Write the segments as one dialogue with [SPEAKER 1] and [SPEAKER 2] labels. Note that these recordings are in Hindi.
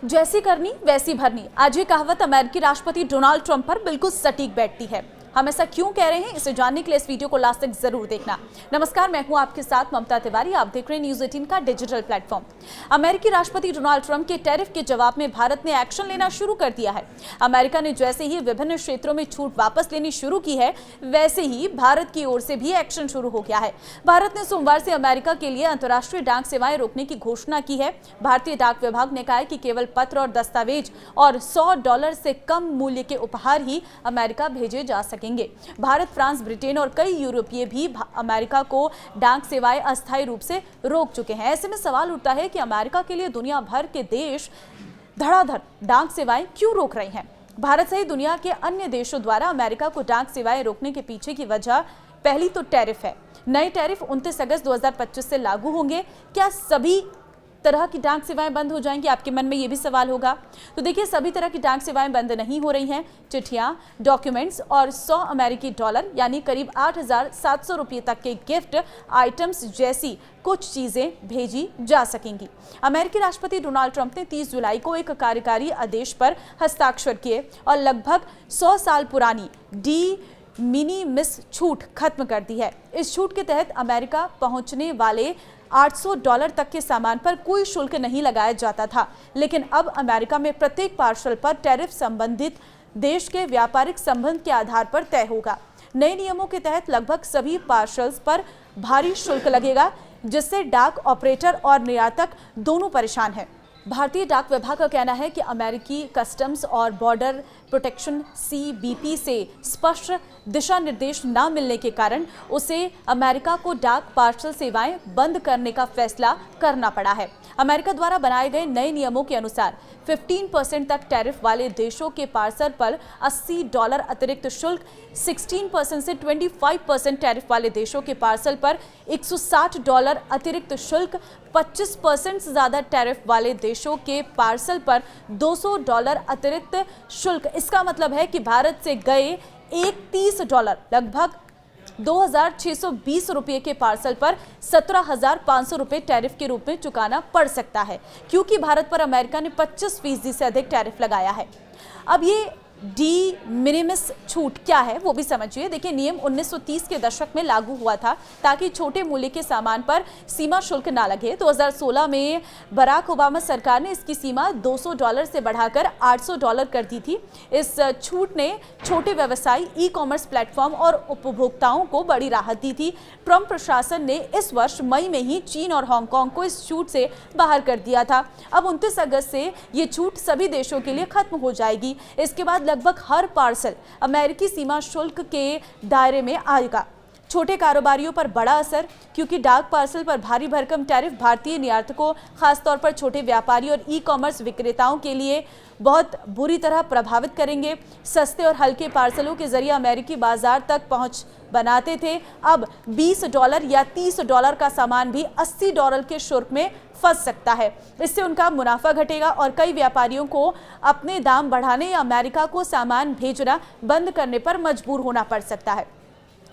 [SPEAKER 1] जैसी करनी वैसी भरनी, आज ये कहावत अमेरिकी राष्ट्रपति डोनाल्ड ट्रंप पर बिल्कुल सटीक बैठती है। हम ऐसा क्यों कह रहे हैं, इसे जानने के लिए इस वीडियो को लास्ट तक जरूर देखना। नमस्कार, मैं हूं आपके साथ ममता तिवारी। आप देख रहे हैं न्यूज़ 18 का डिजिटल प्लेटफॉर्म। अमेरिकी राष्ट्रपति डोनाल्ड ट्रंप के टैरिफ के जवाब में भारत ने एक्शन लेना शुरू कर दिया है। अमेरिका ने जैसे ही विभिन्न क्षेत्रों में छूट वापस लेनी शुरू की है, वैसे ही भारत की ओर से भी एक्शन शुरू हो गया है। भारत ने सोमवार से अमेरिका के लिए अंतर्राष्ट्रीय डाक सेवाएं रोकने की घोषणा की है। भारतीय डाक विभाग ने कहा है कि केवल पत्र और दस्तावेज और $100 से कम मूल्य के उपहार ही अमेरिका भेजे जा सकेंगे। भारत, फ्रांस, ब्रिटेन और कई यूरोपीय भी अमेरिका को डाक सेवाएं अस्थायी रूप से रोक चुके हैं। ऐसे में सवाल उठता है कि अमेरिका के लिए दुनिया भर के देश धड़ाधड़ डाक सेवाएं क्यों रोक रहे हैं। भारत सहित दुनिया के अन्य देशों द्वारा अमेरिका को डाक सेवाएं रोकने के पीछे की वजह पहली तो टैरिफ है। नए टैरिफ 29 अगस्त 2025 से लागू होंगे। क्या सभी तरह की डाक सेवाएं बंद हो जाएंगी? आपके मन में ये भी सवाल होगा। तो देखिए, सभी तरह की डाक सेवाएं बंद नहीं हो रही हैं। चिट्ठियां, डॉक्यूमेंट्स और $100 यानी करीब 8,700 रुपये तक के गिफ्ट आइटम्स जैसी कुछ चीजें भेजी जा सकेंगी। अमेरिकी राष्ट्रपति डोनाल्ड ट्रंप ने 30 जुलाई को एक कार्यकारी आदेश पर हस्ताक्षर किए और लगभग 100 साल पुरानी डी मिनिमिस छूट खत्म कर दी है। इस छूट के तहत अमेरिका पहुंचने वाले $800 तक के सामान पर कोई शुल्क नहीं लगाया जाता था, लेकिन अब अमेरिका में प्रत्येक पार्सल पर टैरिफ संबंधित देश के व्यापारिक संबंध के आधार पर तय होगा। नए नियमों के तहत लगभग सभी पार्सल्स पर भारी शुल्क लगेगा, जिससे डाक ऑपरेटर और निर्यातक दोनों परेशान हैं। भारतीय डाक विभाग का कहना है कि अमेरिकी कस्टम्स और बॉर्डर प्रोटेक्शन CBP से स्पष्ट दिशा निर्देश न मिलने के कारण उसे अमेरिका को डाक पार्सल सेवाएं बंद करने का फैसला करना पड़ा है। अमेरिका द्वारा बनाए गए नए नियमों के अनुसार 15% तक टैरिफ वाले देशों के पार्सल पर $80 अतिरिक्त शुल्क, 16% से 25% टैरिफ वाले देशों के पार्सल पर $160 अतिरिक्त शुल्क, 25% से ज्यादा टैरिफ वाले देशों के पार्सल पर $200 अतिरिक्त शुल्क। इसका मतलब है कि भारत से गए $30 लगभग 2,620 रुपये के पार्सल पर 17,500 रुपये टैरिफ के रूप में चुकाना पड़ सकता है, क्योंकि भारत पर अमेरिका ने 25% से अधिक टैरिफ लगाया है। अब ये डी मिनिमिस छूट क्या है वो भी समझिए। देखिए, नियम 1930 के दशक में लागू हुआ था ताकि छोटे मूल्य के सामान पर सीमा शुल्क ना लगे। 2016 में बराक ओबामा सरकार ने इसकी सीमा $200 से बढ़ाकर $800 कर दी थी। इस छूट ने छोटे व्यवसायी, ई-कॉमर्स प्लेटफॉर्म और उपभोक्ताओं को बड़ी राहत दी थी। ट्रंप प्रशासन ने इस वर्ष मई में ही चीन और हांगकांग को इस छूट से बाहर कर दिया था। अब 29 अगस्त से ये छूट सभी देशों के लिए खत्म हो जाएगी। इसके बाद लगभग हर पार्सल अमेरिकी सीमा शुल्क के दायरे में आएगा। छोटे कारोबारियों पर बड़ा असर, क्योंकि डाक पार्सल पर भारी भरकम टैरिफ भारतीय निर्यातकों, खासतौर पर छोटे व्यापारी और ई-कॉमर्स विक्रेताओं के लिए बहुत बुरी तरह प्रभावित करेंगे। सस्ते और हल्के पार्सलों के जरिए अमेरिकी बाजार तक पहुंच बनाते थे, अब $20 या $30 का सामान भी $80 के शुल्क में फंस सकता है। इससे उनका मुनाफा घटेगा और कई व्यापारियों को अपने दाम बढ़ाने या अमेरिका को सामान भेजना बंद करने पर मजबूर होना पड़ सकता है।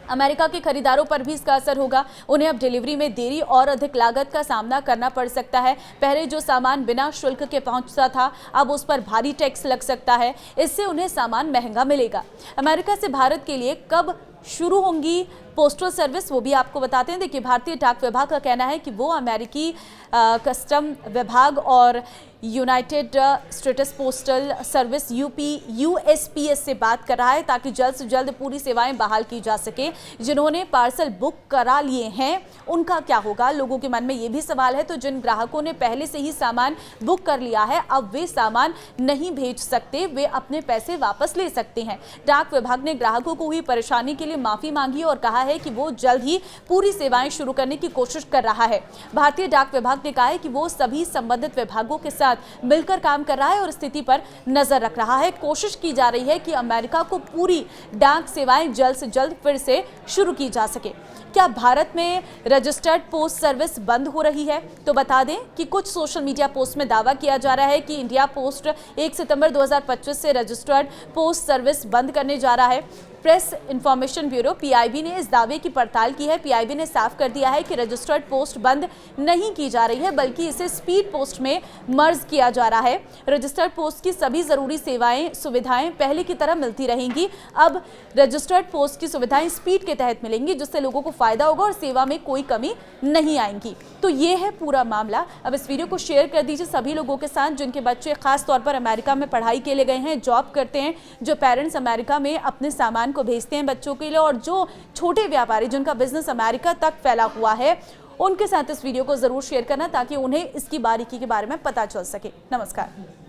[SPEAKER 1] अमेरिका के खरीदारों पर भी इसका असर होगा। उन्हें अब डिलीवरी में देरी और अधिक लागत का सामना करना पड़ सकता है। पहले जो सामान बिना शुल्क के पहुंचता था, अब उस पर भारी टैक्स लग सकता है। इससे उन्हें सामान महंगा मिलेगा। अमेरिका से भारत के लिए कब शुरू होंगी पोस्टल सर्विस, वो भी आपको बताते हैं। देखिए, भारतीय डाक विभाग का कहना है कि वो अमेरिकी कस्टम विभाग और United states postal service USPS से बात कर रहा है ताकि जल्द से जल्द पूरी सेवाएं बहाल की जा सके। जिन्होंने पार्सल बुक करा लिए हैं उनका क्या होगा? लोगों के मन में ये भी सवाल है। तो जिन ग्राहकों ने पहले से ही सामान बुक कर लिया है, अब वे सामान नहीं भेज सकते, वे अपने पैसे वापस ले सकते हैं। डाक विभाग ने ग्राहकों को हुई परेशानी के लिए माफी मांगी और कहा है कि वो जल्द ही पूरी सेवाएं शुरू करने की कोशिश कर रहा है। भारतीय डाक विभाग ने कहा है कि वो सभी संबंधित विभागों के साथ मिलकर काम कर रहा है और स्थिति पर नजर रख रहा है। कोशिश की जा रही है कि अमेरिका को पूरी डाक सेवाएं जल्द से जल्द फिर से शुरू की जा सके। क्या भारत में रजिस्टर्ड पोस्ट सर्विस बंद हो रही है? तो बता दें कि कुछ सोशल मीडिया पोस्ट में दावा किया जा रहा है कि इंडिया पोस्ट 1 सितंबर 2025 से रजिस्टर्ड पोस्ट सर्विस बंद करने जा रहा है। प्रेस इंफॉर्मेशन ब्यूरो पीआईबी ने इस दावे की पड़ताल की है। पीआईबी ने साफ कर दिया है कि रजिस्टर्ड पोस्ट बंद नहीं की जा रही है, बल्कि इसे स्पीड पोस्ट में मर्ज किया जा रहा है। रजिस्टर्ड पोस्ट की सभी जरूरी सुविधाएं पहले की तरह मिलती रहेंगी। अब रजिस्टर्ड पोस्ट की सुविधाएं स्पीड के तहत मिलेंगी, जिससे लोगों को फायदा होगा और सेवा में कोई कमी नहीं आएगी। तो ये है पूरा मामला। अब इस वीडियो को शेयर कर दीजिए सभी लोगों के साथ जिनके बच्चे खास तौर पर अमेरिका में पढ़ाई के लिए गए हैं, जॉब करते हैं, जो पेरेंट्स अमेरिका में अपने सामान को भेजते हैं बच्चों के लिए, और जो छोटे व्यापारी जिनका बिजनेस अमेरिका तक फैला हुआ है, उनके साथ इस वीडियो को जरूर शेयर करना ताकि उन्हें इसकी बारीकी के बारे में पता चल सके। नमस्कार।